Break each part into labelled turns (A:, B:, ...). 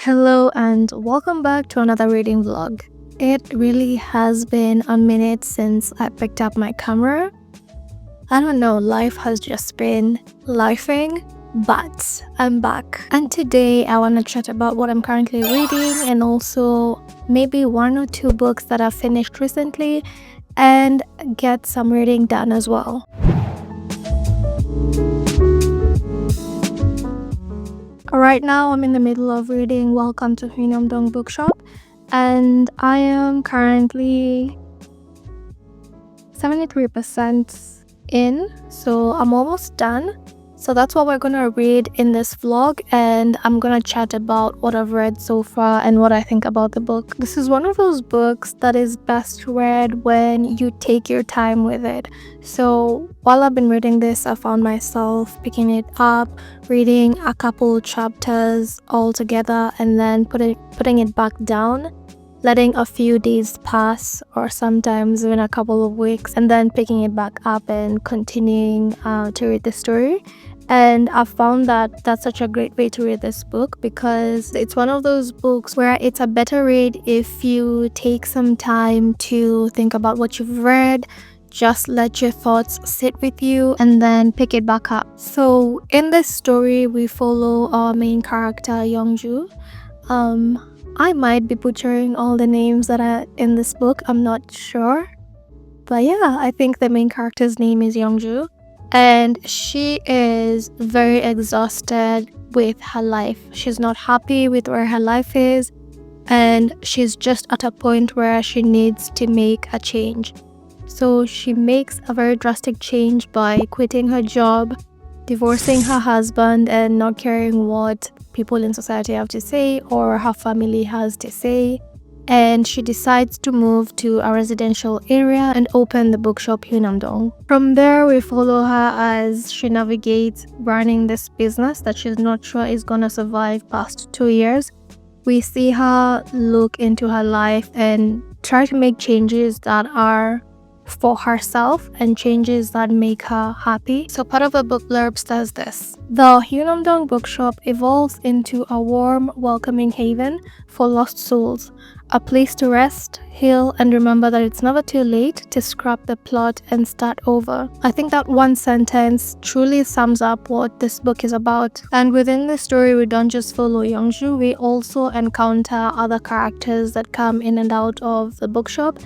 A: Hello and welcome back to another reading vlog. It really has been a minute since I picked up my camera. I don't know, life has just been lifing, but I'm back. And today I want to chat about what I'm currently reading and also maybe one or two books that I've finished recently and get some reading done as well. Right now, I'm in the middle of reading Welcome to Hyunam-dong bookshop, and I am currently 73% in, so I'm almost done. So that's what we're gonna read in this vlog, and I'm gonna chat about what I've read so far and what I think about the book. This is one of those books that is best read when you take your time with it. So while I've been reading this, I found myself picking it up, reading a couple chapters all together, and then putting it back down, letting a few days pass or sometimes even a couple of weeks, and then picking it back up and continuing to read the story. And I found that that's such a great way to read this book because it's one of those books where it's a better read if you take some time to think about what you've read, just let your thoughts sit with you and then pick it back up. So in this story, we follow our main character, Youngju. I might be butchering all the names that are in this book, I'm not sure. But yeah, I think the main character's name is Youngju. And she is very exhausted with her life. She's not happy with where her life is. And she's just at a point where she needs to make a change. So she makes a very drastic change by quitting her job, divorcing her husband, and not caring what people in society have to say or her family has to say. And she decides to move to a residential area and open the bookshop Hyunam-dong. From there, we follow her as she navigates running this business that she's not sure is gonna survive past 2 years. We see her look into her life and try to make changes that are for herself and changes that make her happy. So part of the book blurb says this: the Hyunam-dong bookshop evolves into a warm, welcoming haven for lost souls, a place to rest, heal, and remember that it's never too late to scrap the plot and start over. I think that one sentence truly sums up what this book is about. And within the story, we don't just follow Youngju, we also encounter other characters that come in and out of the bookshop,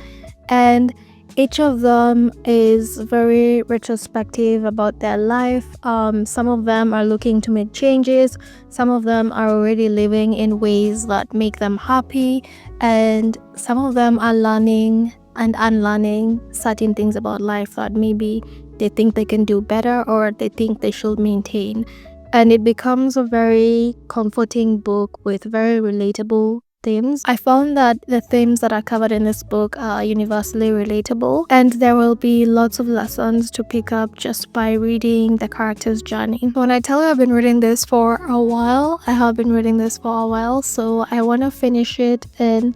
A: and each of them is very retrospective about their life. Some of them are looking to make changes. Some of them are already living in ways that make them happy. And some of them are learning and unlearning certain things about life that maybe they think they can do better or they think they should maintain. And it becomes a very comforting book with very relatable themes. I found that the themes that are covered in this book are universally relatable, and there will be lots of lessons to pick up just by reading the character's journey. When I tell you I've been reading this for a while, I have been reading this for a while, so I want to finish it in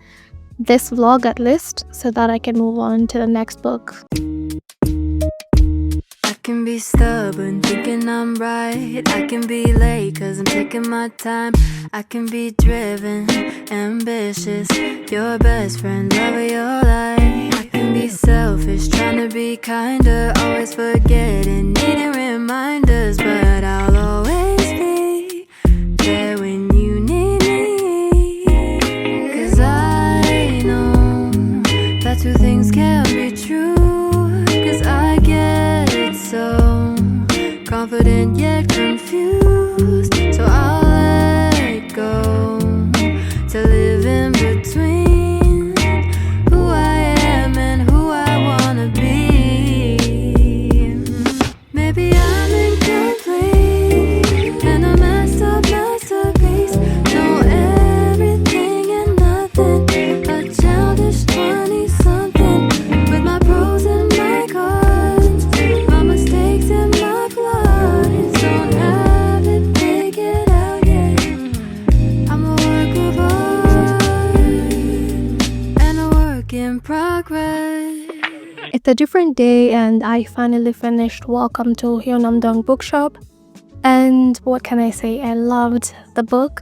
A: this vlog at least so that I can move on to the next book.
B: I can be stubborn, thinking I'm right. I can be late, cause I'm taking my time. I can be driven, ambitious, your best friend, love of your life. I can be selfish, trying to be kinder, always forgetting, needing reminders. But I'll always be there when you need me. Cause I know that two things can't be true. Cause I get so confident yet confused. So I'll let go to live in between who I am and who I wanna be. Maybe I'm incomplete and a messed up masterpiece. Know everything and nothing, a childish 20-something with my pros and my cons, my mistakes and my flaws. Don't have it figured out yet. I'm a work of art and a work in progress.
A: It's a different day and I finally finished Welcome to Hyunam-dong bookshop. And what can I say? I loved the book.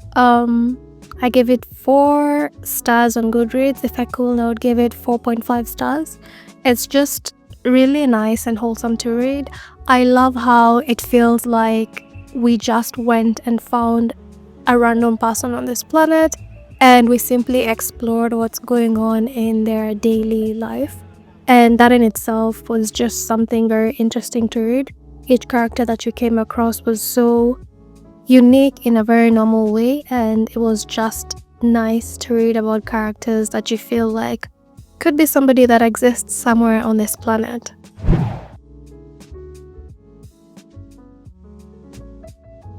A: I gave it 4 stars on Goodreads. If I could, I would give it 4.5 stars. It's just really nice and wholesome to read. I love how it feels like we just went and found a random person on this planet and we simply explored what's going on in their daily life. And that in itself was just something very interesting to read. Each character that you came across was so unique in a very normal way, and it was just nice to read about characters that you feel like could be somebody that exists somewhere on this planet.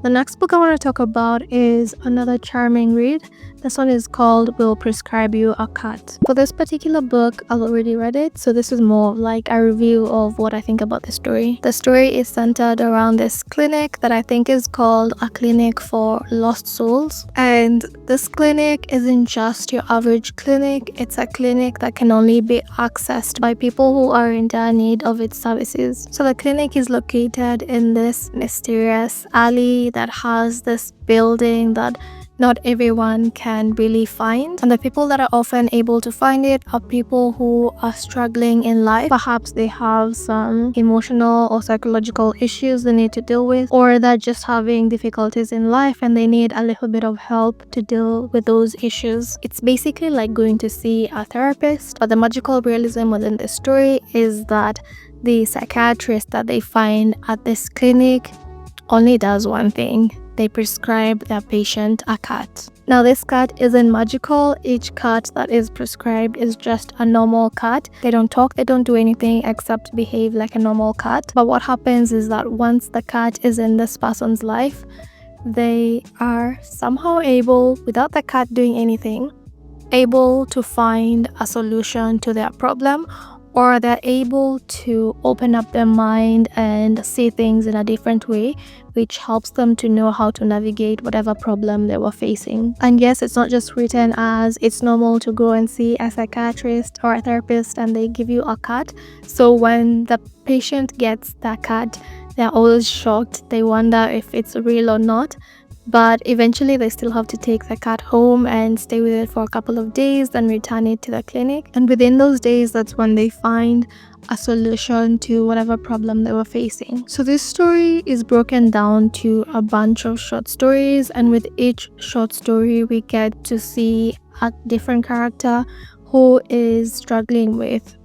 A: The next book I want to talk about is another charming read. This one is called Will Prescribe You a Cat. For this particular book, I've already read it, so this is more of like a review of what I think about the story. The story is centered around this clinic that I think is called a clinic for lost souls. And this clinic isn't just your average clinic, it's a clinic that can only be accessed by people who are in dire need of its services. So the clinic is located in this mysterious alley that has this building that not everyone can really find, and the people that are often able to find it are people who are struggling in life. Perhaps they have some emotional or psychological issues they need to deal with, or they're just having difficulties in life and they need a little bit of help to deal with those issues. It's basically like going to see a therapist, but the magical realism within the story is that the psychiatrist that they find at this clinic only does one thing: they prescribe their patient a cat. Now this cat isn't magical. Each cat that is prescribed is just a normal cat. They don't talk, they don't do anything except behave like a normal cat. But what happens is that once the cat is in this person's life, they are somehow able, without the cat doing anything, able to find a solution to their problem, or they're able to open up their mind and see things in a different way, which helps them to know how to navigate whatever problem they were facing. And yes, it's not just written as it's normal to go and see a psychiatrist or a therapist and they give you a cat. So when the patient gets that cat, they're always shocked. They wonder if it's real or not. But eventually they still have to take the cat home and stay with it for a couple of days, then return it to the clinic. And within those days, that's when they find a solution to whatever problem they were facing. So this story is broken down to a bunch of short stories, and with each short story we get to see a different character who is struggling with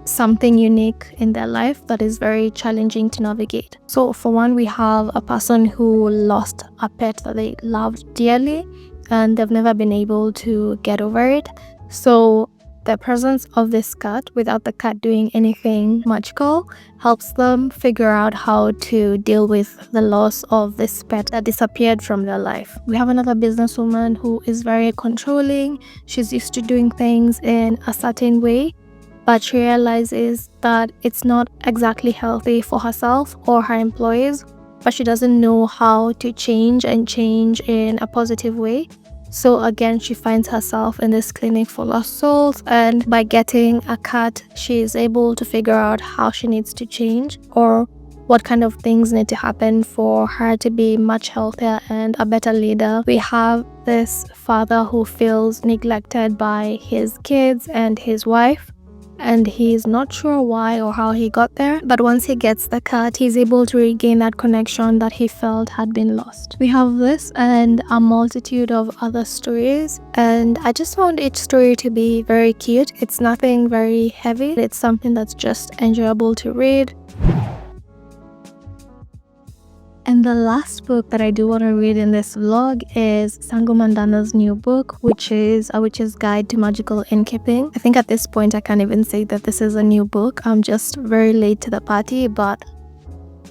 A: something unique in their life that is very challenging to navigate. So for one, we have a person who lost a pet that they loved dearly and they've never been able to get over it. So the presence of this cat, without the cat doing anything magical, helps them figure out how to deal with the loss of this pet that disappeared from their life. We have another businesswoman who is very controlling. She's used to doing things in a certain way, but she realizes that it's not exactly healthy for herself or her employees, but she doesn't know how to change and change in a positive way. So again, she finds herself in this clinic for lost souls, and by getting a cat, she is able to figure out how she needs to change or what kind of things need to happen for her to be much healthier and a better leader. We have this father who feels neglected by his kids and his wife, and he's not sure why or how he got there, but once he gets the cat, he's able to regain that connection that he felt had been lost. We have this and a multitude of other stories, and I just found each story to be very cute. It's nothing very heavy, it's something that's just enjoyable to read. And the last book that I do want to read in this vlog is Sangu Mandanna's new book, which is A Witch's Guide to Magical Innkeeping. I think at this point I can't even say that this is a new book. I'm just very late to the party, but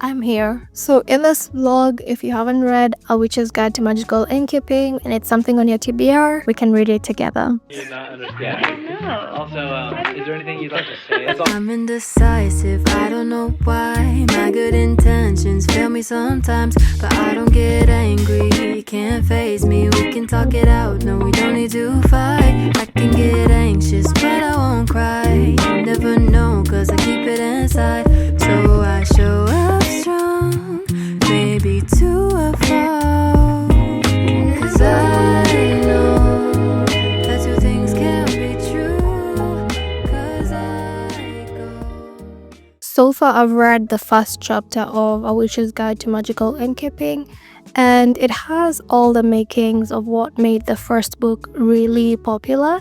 A: I'm here. So in this vlog, if you haven't read A Witch's Guide to Magical Innkeeping and it's something on your TBR, we can read it together.
C: You're not understanding. I don't know. Also, is there anything you'd like to say?
B: I'm indecisive, I don't know why. My good intentions fail me sometimes, but I don't get angry. You can't faze me, we can talk it out. No, we don't need to fight. I can get anxious, but I won't cry. You never know, cause I keep it inside. So I show up strong, maybe to a fault. Cause I
A: far, I've read the first chapter of A Witch's Guide to Magical Innkeeping, and it has all the makings of what made the first book really popular.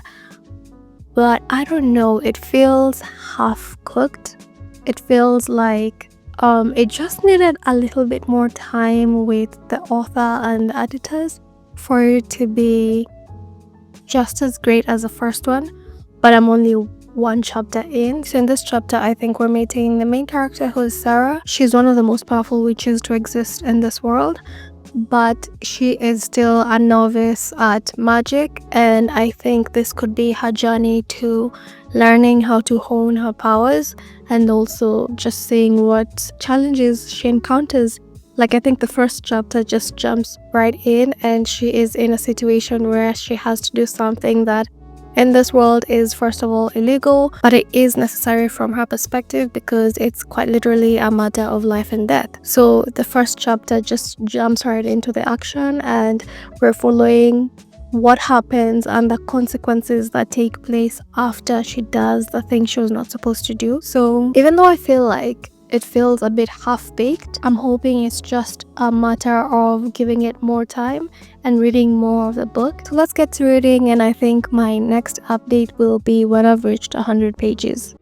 A: But I don't know, it feels half-cooked. It feels like it just needed a little bit more time with the author and the editors for it to be just as great as the first one. But I'm only one chapter in. So in this chapter, I think we're meeting the main character, who is Sarah. She's one of the most powerful witches to exist in this world, but she is still a novice at magic, and I think this could be her journey to learning how to hone her powers and also just seeing what challenges she encounters. Like, I think the first chapter just jumps right in, and she is in a situation where she has to do something that in this world is, first of all, illegal, but it is necessary from her perspective because it's quite literally a matter of life and death. So the first chapter just jumps right into the action, and we're following what happens and the consequences that take place after she does the thing she was not supposed to do. So even though I feel like it feels a bit half-baked, I'm hoping it's just a matter of giving it more time and reading more of the book. So let's get to reading, and I think my next update will be when I've reached 100 pages.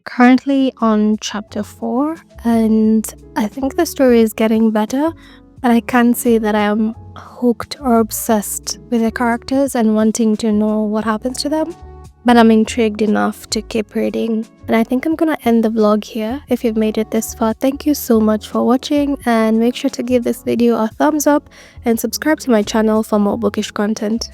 A: Currently on chapter 4, and I think the story is getting better, but I can't say that I am hooked or obsessed with the characters and wanting to know what happens to them, but I'm intrigued enough to keep reading. And I think I'm gonna end the vlog here. If you've made it this far, thank you so much for watching, and make sure to give this video a thumbs up and subscribe to my channel for more bookish content.